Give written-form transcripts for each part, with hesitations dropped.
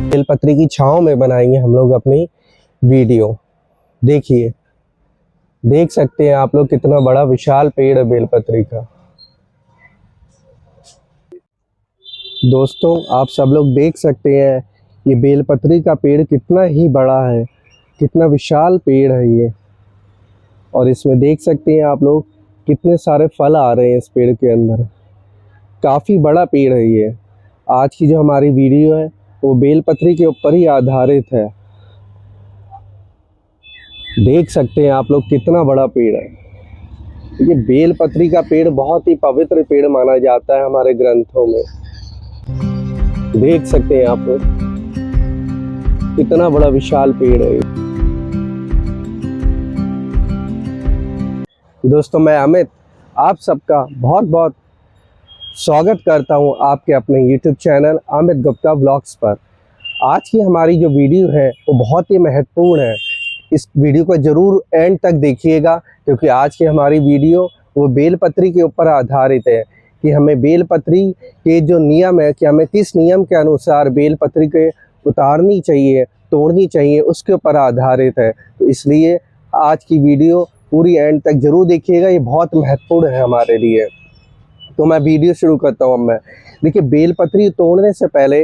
बेलपत्री की छांव में बनाएंगे हम लोग अपनी वीडियो। देखिए, देख सकते हैं आप लोग कितना बड़ा विशाल पेड़ है बेलपत्री का। दोस्तों, आप सब लोग देख सकते हैं ये बेलपत्री का पेड़ कितना ही बड़ा है, कितना विशाल पेड़ है ये। और इसमें देख सकते हैं आप लोग कितने सारे फल आ रहे हैं इस पेड़ के अंदर। काफ़ी बड़ा पेड़ है ये। आज की जो हमारी वीडियो है वो बेलपत्री के ऊपर ही आधारित है। देख सकते हैं आप लोग कितना बड़ा पेड़ है। ये बेलपत्री का पेड़ बहुत ही पवित्र पेड़ माना जाता है हमारे ग्रंथों में। देख सकते हैं आप लोग कितना बड़ा विशाल पेड़ है। दोस्तों, मैं अमित आप सबका बहुत बहुत स्वागत करता हूं आपके अपने YouTube channel Amit Gupta vlogs पर। आज की हमारी जो वीडियो है वो बहुत ही महत्वपूर्ण है। इस वीडियो को ज़रूर एंड तक देखिएगा, क्योंकि आज की हमारी वीडियो वो बेलपत्री के ऊपर आधारित है कि हमें बेलपत्री के जो नियम है कि हमें किस नियम के अनुसार बेलपत्री के उतारनी चाहिए, तोड़नी चाहिए, उसके ऊपर आधारित है। तो इसलिए आज की वीडियो पूरी एंड तक ज़रूर देखिएगा, ये बहुत महत्वपूर्ण है हमारे लिए। तो मैं वीडियो शुरू करता हूँ। मैं देखिए, बेलपत्री तोड़ने से पहले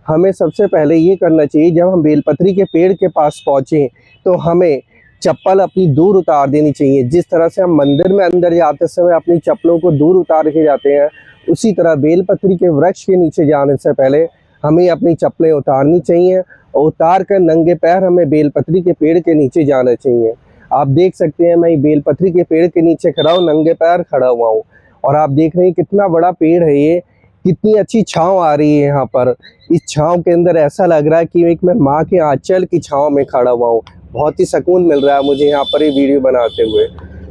हमें सबसे पहले ये करना चाहिए, जब हम बेलपत्री के पेड़ के पास पहुँचें तो हमें चप्पल अपनी दूर उतार देनी चाहिए। जिस तरह से हम मंदिर में अंदर जाते समय अपनी चप्पलों को दूर उतार के जाते हैं, उसी तरह बेलपत्री के वृक्ष के नीचे जाने से पहले हमें अपनी चप्पलें उतारनी चाहिए और उतार कर नंगे पैर हमें बेलपत्री के पेड़ के नीचे जाना चाहिए। आप देख सकते हैं मैं बेलपत्री के पेड़ के नीचे खड़ा हूँ, नंगे पैर खड़ा हुआ हूँ, और आप देख रहे हैं कितना बड़ा पेड़ है ये, कितनी अच्छी छांव आ रही है यहाँ पर। इस छांव के अंदर ऐसा लग रहा है कि एक मैं माँ के आंचल की छांव में खड़ा हुआ हूँ। बहुत ही सुकून मिल रहा है मुझे यहाँ पर ये वीडियो बनाते हुए।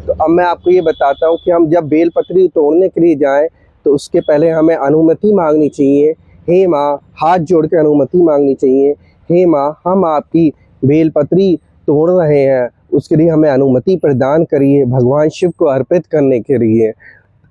तो अब मैं आपको ये बताता हूँ कि हम जब बेलपत्री तोड़ने के लिए जाएं तो उसके पहले हमें अनुमति मांगनी चाहिए। हे माँ, हाथ जोड़ के अनुमति मांगनी चाहिए। हे माँ, हम आपकी बेलपत्री तोड़ रहे हैं, उसके लिए हमें अनुमति प्रदान करिए, भगवान शिव को अर्पित करने के लिए।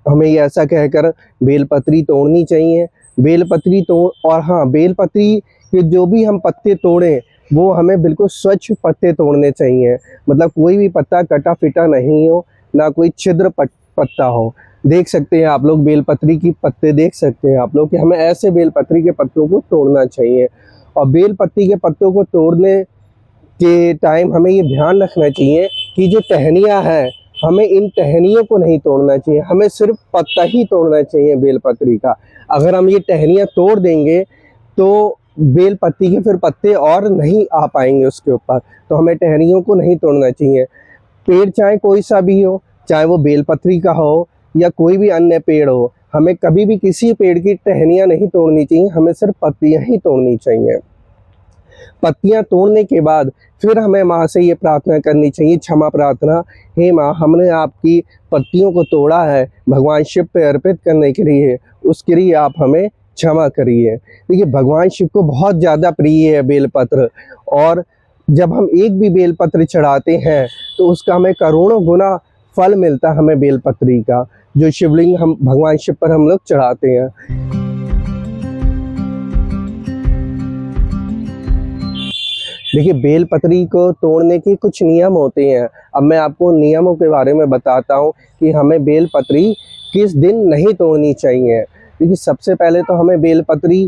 हमें ये ऐसा कहकर बेलपत्री तोड़नी चाहिए। बेलपत्री तोड़ और हाँ, बेलपत्री के जो भी हम पत्ते तोड़ें वो हमें बिल्कुल स्वच्छ पत्ते तोड़ने चाहिए। मतलब कोई भी पत्ता कटा फिटा नहीं हो, ना कोई छिद्र पत्ता हो। देख सकते हैं आप लोग बेलपत्री की पत्ते देख सकते हैं आप लोग कि हमें ऐसे बेलपत्री के पत्तों को तोड़ना चाहिए। और बेलपत्री के पत्तों को तोड़ने के टाइम हमें ये ध्यान रखना चाहिए कि जो टहनियाँ हैं, हमें इन टहनियों को नहीं तोड़ना चाहिए, हमें सिर्फ पत्ता ही तोड़ना चाहिए बेलपत्री का। अगर हम ये टहनियाँ तोड़ देंगे तो बेलपत्री के फिर पत्ते और नहीं आ पाएंगे उसके ऊपर। तो हमें टहनियों को नहीं तोड़ना चाहिए। पेड़ चाहे कोई सा भी हो, चाहे वो बेलपत्री का हो या कोई भी अन्य पेड़ हो, हमें कभी भी किसी पेड़ की टहनियाँ नहीं तोड़नी चाहिए, हमें सिर्फ पत्तियाँ ही तोड़नी चाहिए। पत्तियां तोड़ने के बाद फिर हमें माँ से ये प्रार्थना करनी चाहिए, क्षमा प्रार्थना। हे माँ, हमने आपकी पत्तियों को तोड़ा है भगवान शिव पे अर्पित करने के लिए, उसके लिए आप हमें क्षमा करिए। देखिए, भगवान शिव को बहुत ज़्यादा प्रिय है बेलपत्र, और जब हम एक भी बेलपत्र चढ़ाते हैं तो उसका हमें करोड़ों गुना फल मिलता है हमें बेलपत्री का, जो शिवलिंग हम भगवान शिव पर हम लोग चढ़ाते हैं। देखिए, बेलपत्री को तोड़ने के कुछ नियम होते हैं। अब मैं आपको नियमों के बारे में बताता हूँ कि हमें बेलपत्री किस दिन नहीं तोड़नी चाहिए। देखिए, सबसे पहले तो हमें बेलपत्री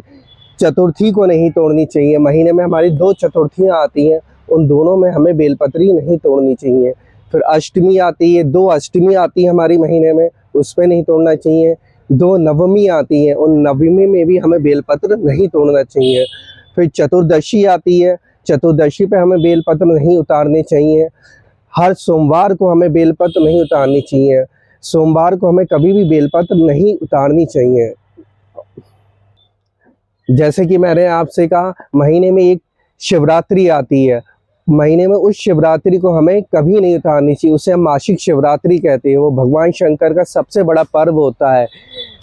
चतुर्थी को नहीं तोड़नी चाहिए। महीने में हमारी 2 चतुर्थियाँ आती हैं, उन दोनों में हमें बेलपत्री नहीं तोड़नी चाहिए। फिर अष्टमी आती है, 2 अष्टमी आती है हमारी महीने में, उसमें नहीं तोड़ना चाहिए। 2 नवमी आती हैं, उन नवमी में भी हमें बेलपत्र नहीं तोड़ना चाहिए। फिर चतुर्दशी आती है, चतुर्दशी पे हमें बेलपत्र नहीं उतारने चाहिए। हर सोमवार को हमें बेलपत्र नहीं उतारनी चाहिए। सोमवार को हमें कभी भी बेलपत्र नहीं उतारनी चाहिए। जैसे कि मैंने आपसे कहा, महीने में एक शिवरात्रि आती है, महीने में उस शिवरात्रि को हमें कभी नहीं उतारनी चाहिए। उसे हम मासिक शिवरात्रि कहते हैं। वो भगवान शंकर का सबसे बड़ा पर्व होता है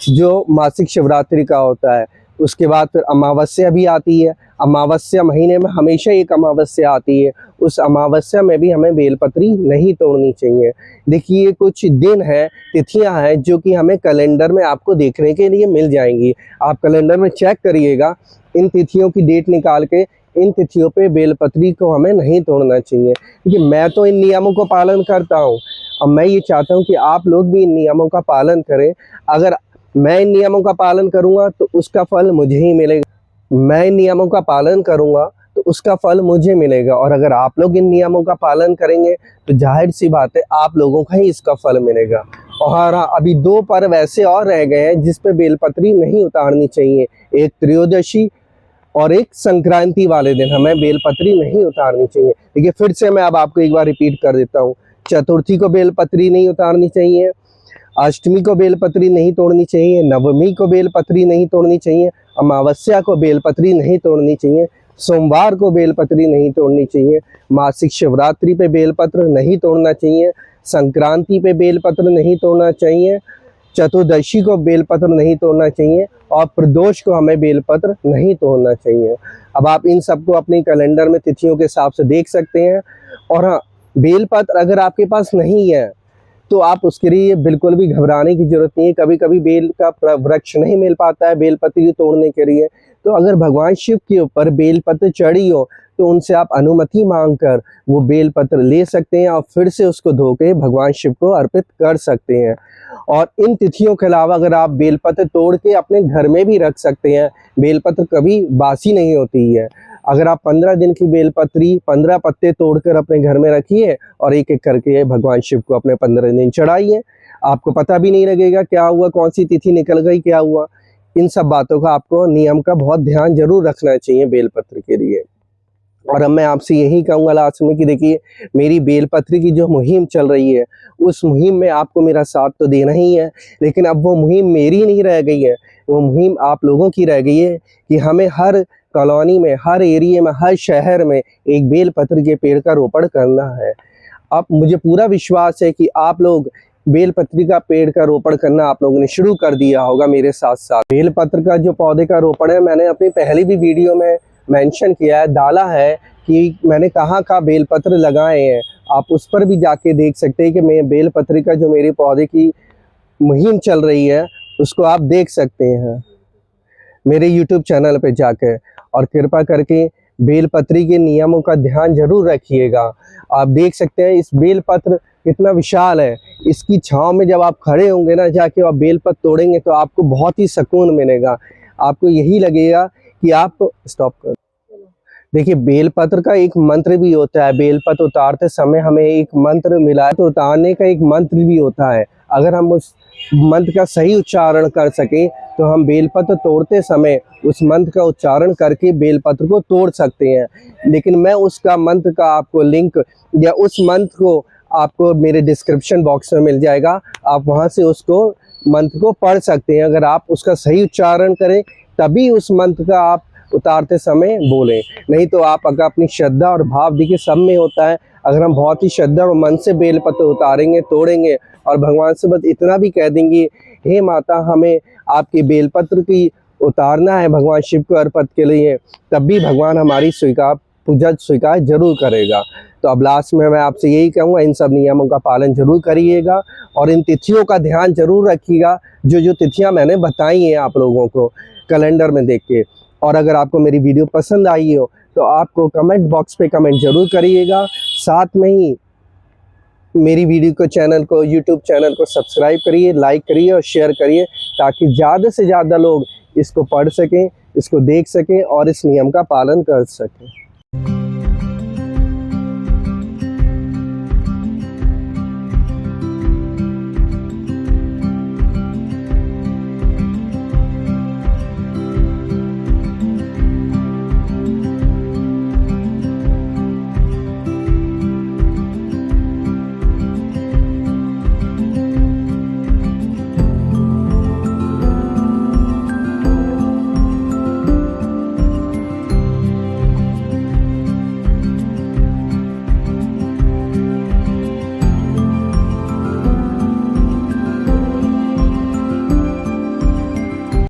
जो मासिक शिवरात्रि का होता है। उसके बाद फिर अमावस्या भी आती है। अमावस्या महीने में हमेशा एक अमावस्या आती है, उस अमावस्या में भी हमें बेलपत्री नहीं तोड़नी चाहिए। देखिए, कुछ दिन हैं, तिथियां हैं जो कि हमें कैलेंडर में आपको देखने के लिए मिल जाएंगी। आप कैलेंडर में चेक करिएगा, इन तिथियों की डेट निकाल के इन तिथियों पे बेलपत्री को हमें नहीं तोड़ना चाहिए, क्योंकि मैं तो इन नियमों को पालन करता हूँ। अब मैं ये चाहता हूँ कि आप लोग भी इन नियमों का पालन करें। अगर मैं इन नियमों का पालन करूँगा तो उसका फल मुझे ही मिलेगा। मैं इन नियमों का पालन करूँगा तो उसका फल मुझे मिलेगा, और अगर आप लोग इन नियमों का पालन करेंगे तो जाहिर सी बात है आप लोगों का ही इसका फल मिलेगा। और हाँ, अभी 2 पर्व ऐसे और रह गए हैं जिस पे बेलपत्री नहीं उतारनी चाहिए। एक त्रयोदशी और एक संक्रांति वाले दिन हमें बेलपत्री नहीं उतारनी चाहिए। देखिए, फिर से मैं अब आपको एक बार रिपीट कर देता हूँ। चतुर्थी को बेलपत्री नहीं उतारनी चाहिए, अष्टमी को बेलपत्री नहीं तोड़नी चाहिए, नवमी को बेलपत्री नहीं तोड़नी चाहिए, अमावस्या को बेलपत्री नहीं तोड़नी चाहिए, सोमवार को बेलपत्री नहीं तोड़नी चाहिए, मासिक शिवरात्रि पे बेलपत्र नहीं तोड़ना चाहिए, संक्रांति पे बेलपत्र नहीं तोड़ना चाहिए, चतुर्दशी को बेलपत्र नहीं तोड़ना चाहिए, और प्रदोष को हमें बेलपत्र नहीं तोड़ना चाहिए। अब आप इन सबको अपने कैलेंडर में तिथियों के हिसाब से देख सकते हैं। और हाँ, बेलपत्र अगर आपके पास नहीं है तो आप उसके लिए बिल्कुल भी घबराने की जरूरत नहीं है। कभी कभी बेल का वृक्ष नहीं मिल पाता है बेलपत्री तोड़ने के लिए, तो अगर भगवान शिव के ऊपर बेलपत्र चढ़ी हो तो उनसे आप अनुमति मांगकर वो बेलपत्र ले सकते हैं और फिर से उसको धो के भगवान शिव को अर्पित कर सकते हैं। और इन तिथियों के अलावा अगर आप बेलपत्र तोड़ के अपने घर में भी रख सकते हैं। बेलपत्र कभी बासी नहीं होती है। अगर आप 15 दिन की बेलपत्री 15 पत्ते तोड़कर अपने घर में रखिए और एक एक करके भगवान शिव को अपने 15 दिन चढ़ाइए, आपको पता भी नहीं लगेगा क्या हुआ, कौन सी तिथि निकल गई, क्या हुआ। इन सब बातों का आपको नियम का बहुत ध्यान जरूर रखना चाहिए बेलपत्र के लिए। और अब मैं आपसे यही कहूँगा लास्ट में कि देखिए, मेरी बेलपत्री की जो मुहिम चल रही है उस मुहिम में आपको मेरा साथ तो देना ही है, लेकिन अब वो मुहिम मेरी नहीं रह गई है, वो मुहिम आप लोगों की रह गई है कि हमें हर कॉलोनी में, हर एरिया में, हर शहर में एक बेलपत्र के पेड़ का रोपण करना है। अब मुझे पूरा विश्वास है कि आप लोग बेलपत्री का पेड़ का रोपण करना आप लोगों ने शुरू कर दिया होगा मेरे साथ साथ। बेलपत्र का जो पौधे का रोपण है मैंने अपनी पहली भी वीडियो में मेंशन किया है, डाला है कि मैंने कहाँ बेलपत्र लगाए हैं। आप उस पर भी जाके देख सकते हैं कि मैं बेलपत्री का जो मेरे पौधे की मुहिम चल रही है उसको आप देख सकते हैं मेरे YouTube चैनल पे जाकर। और कृपा करके बेलपत्री के नियमों का ध्यान जरूर रखिएगा। आप देख सकते हैं इस बेलपत्र कितना विशाल है, इसकी छांव में जब आप खड़े होंगे ना जाके और बेलपत्र तोड़ेंगे तो आपको बहुत ही सुकून मिलेगा। आपको यही लगेगा कि आप स्टॉप कर। देखिए, बेलपत्र का एक मंत्र भी होता है। बेलपत्र उतारते समय हमें एक मंत्र मिला है, तो उतारने का एक मंत्र भी होता है। अगर हम उस मंत्र का सही उच्चारण कर सके तो हम बेलपत्र तोड़ते समय उस मंत्र का उच्चारण करके बेलपत्र को तोड़ सकते हैं। लेकिन मैं उसका मंत्र का आपको लिंक या उस मंत्र को आपको मेरे डिस्क्रिप्शन बॉक्स में मिल जाएगा, आप वहां से उसको मंत्र को पढ़ सकते हैं। अगर आप उसका सही उच्चारण करें तभी उस मंत्र का आप उतारते समय बोलें, नहीं तो आप अगर अपनी श्रद्धा और भाव, देखिए सब में होता है, अगर हम बहुत ही श्रद्धा और मन से बेलपत्र उतारेंगे, तोड़ेंगे और भगवान से बस इतना भी कह देंगे, हे माता हमें आपकी बेलपत्र की उतारना है भगवान शिव को अर्पित के लिए, तब भी भगवान हमारी पूजा स्वीकार जरूर करेगा। तो अब लास्ट में मैं आपसे यही कहूँगा, इन सब नियमों का पालन जरूर करिएगा और इन तिथियों का ध्यान जरूर रखिएगा जो तिथियाँ मैंने बताई हैं आप लोगों को कैलेंडर में देख के। और अगर आपको मेरी वीडियो पसंद आई हो तो आपको कमेंट बॉक्स पे कमेंट जरूर करिएगा। साथ में ही मेरी वीडियो को YouTube चैनल को सब्सक्राइब करिए, लाइक करिए और शेयर करिए, ताकि ज़्यादा से ज़्यादा लोग इसको पढ़ सकें, इसको देख सकें और इस नियम का पालन कर सकें।